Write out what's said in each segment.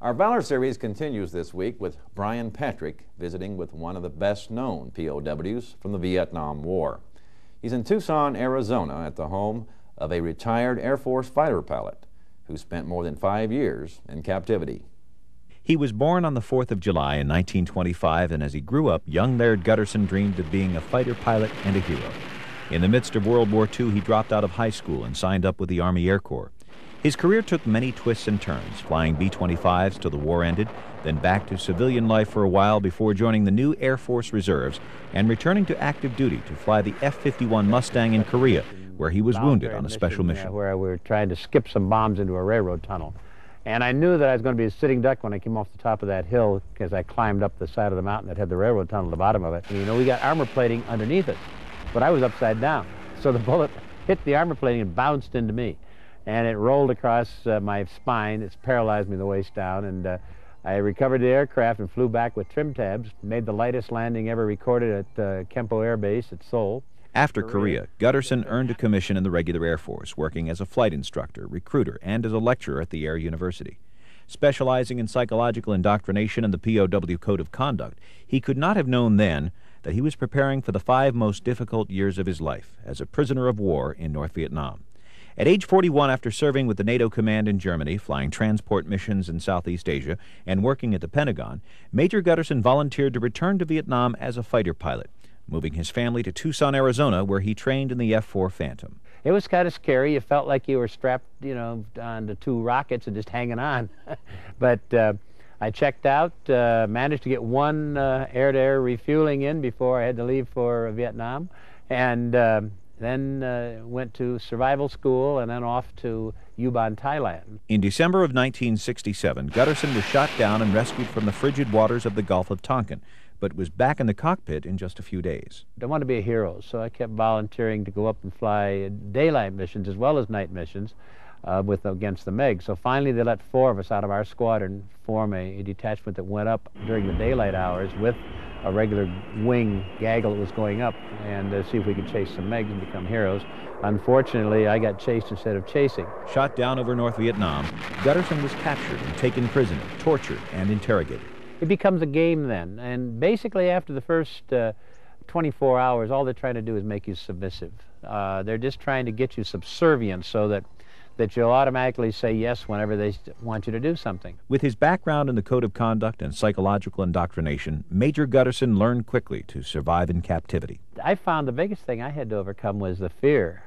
Our Valor series continues this week with Brian Patrick visiting with one of the best-known POWs from the Vietnam War. He's in Tucson, Arizona at the home of a retired Air Force fighter pilot who spent more than 5 years in captivity. He was born on the 4th of July in 1925, and as he grew up, young Laird Guttersen dreamed of being a fighter pilot and a hero. In the midst of World War II, he dropped out of high school and signed up with the Army Air Corps. His career took many twists and turns, flying B-25s till the war ended, then back to civilian life for a while before joining the new Air Force Reserves and returning to active duty to fly the F-51 Mustang in Korea, where he was wounded on a special mission. Where we were trying to skip some bombs into a railroad tunnel. And I knew that I was going to be a sitting duck when I came off the top of that hill because I climbed up the side of the mountain that had the railroad tunnel at the bottom of it. And, you know, we got armor plating underneath us, but I was upside down. So the bullet hit the armor plating and bounced into me. And it rolled across my spine. It's paralyzed me the waist down, and I recovered the aircraft and flew back with trim tabs, made the lightest landing ever recorded at Kempo Air Base at Seoul. After Korea, Guttersen earned a commission in the regular Air Force, working as a flight instructor, recruiter, and as a lecturer at the Air University. Specializing in psychological indoctrination and the POW Code of Conduct, he could not have known then that he was preparing for the 5 most difficult years of his life as a prisoner of war in North Vietnam. At age 41, after serving with the NATO command in Germany, flying transport missions in Southeast Asia, and working at the Pentagon, Major Guttersen volunteered to return to Vietnam as a fighter pilot, moving his family to Tucson, Arizona, where he trained in the F-4 Phantom. It was kind of scary. You felt like you were strapped, you know, onto 2 rockets and just hanging on. But I checked out, managed to get 1 air-to-air refueling in before I had to leave for Vietnam, and then went to survival school and then off to Yuban, Thailand. In December of 1967, Guttersen was shot down and rescued from the frigid waters of the Gulf of Tonkin, but was back in the cockpit in just a few days. I wanted to be a hero, so I kept volunteering to go up and fly daylight missions as well as night missions against the MiG. So finally they let 4 of us out of our squadron form a detachment that went up during the daylight hours with a regular wing gaggle that was going up and see if we could chase some MiGs and become heroes. Unfortunately, I got chased instead of chasing. Shot down over North Vietnam, Guttersen was captured and taken prisoner, tortured, and interrogated. It becomes a game then, and basically after the first 24 hours, all they're trying to do is make you submissive. They're just trying to get you subservient so that you'll automatically say yes whenever they want you to do something. With his background in the Code of Conduct and psychological indoctrination, Major Guttersen learned quickly to survive in captivity. I found the biggest thing I had to overcome was the fear.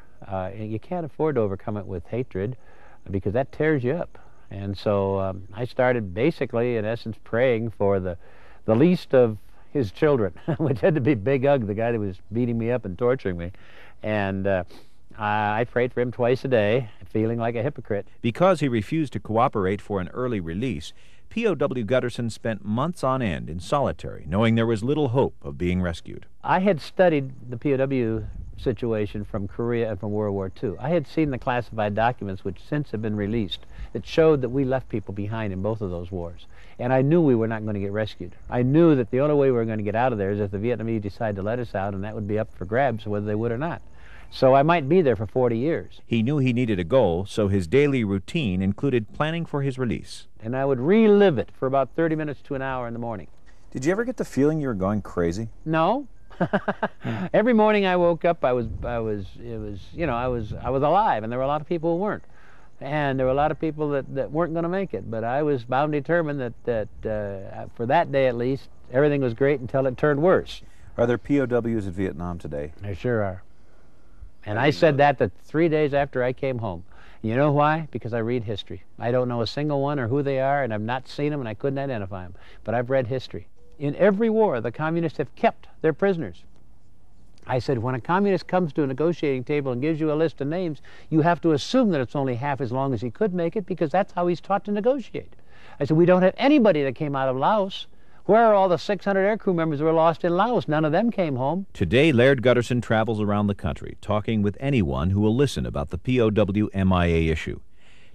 You can't afford to overcome it with hatred because that tears you up. And so I started basically, in essence, praying for the least of his children, which had to be Big Ugg, the guy that was beating me up and torturing me. And I prayed for him twice a day, feeling like a hypocrite. Because he refused to cooperate for an early release, POW Guttersen spent months on end in solitary, knowing there was little hope of being rescued. I had studied the POW situation from Korea and from World War II. I had seen the classified documents which since have been released that showed that we left people behind in both of those wars. And I knew we were not going to get rescued. I knew that the only way we were going to get out of there is if the Vietnamese decided to let us out, and that would be up for grabs whether they would or not. So I might be there for 40 years. He knew he needed a goal, so his daily routine included planning for his release. And I would relive it for about 30 minutes to an hour in the morning. Did you ever get the feeling you were going crazy? No. Every morning I woke up, I was alive, and there were a lot of people who weren't. And there were a lot of people that weren't going to make it. But I was bound and determined that for that day at least, everything was great until it turned worse. Are there POWs in Vietnam today? There sure are. And I said that the 3 days after I came home. You know why? Because I read history. I don't know a single one or who they are, and I've not seen them, and I couldn't identify them. But I've read history. In every war, the communists have kept their prisoners. I said, when a communist comes to a negotiating table and gives you a list of names, you have to assume that it's only half as long as he could make it, because that's how he's taught to negotiate. I said, we don't have anybody that came out of Laos. Where are all the 600 aircrew members who were lost in Laos? None of them came home. Today, Laird Guttersen travels around the country, talking with anyone who will listen about the POW MIA issue.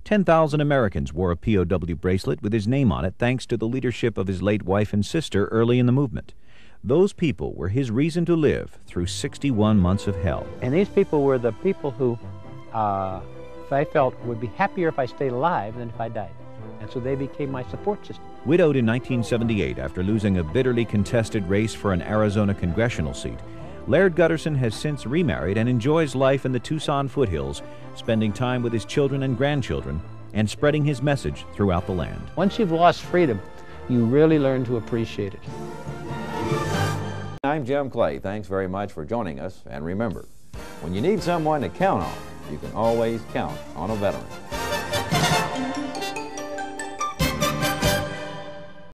10,000 Americans wore a POW bracelet with his name on it thanks to the leadership of his late wife and sister early in the movement. Those people were his reason to live through 61 months of hell. And these people were the people who I felt would be happier if I stayed alive than if I died. And so they became my support system. Widowed in 1978 after losing a bitterly contested race for an Arizona congressional seat, Laird Guttersen has since remarried and enjoys life in the Tucson foothills, spending time with his children and grandchildren and spreading his message throughout the land. Once you've lost freedom, you really learn to appreciate it. I'm Jim Clay. Thanks very much for joining us. And remember, when you need someone to count on, you can always count on a veteran.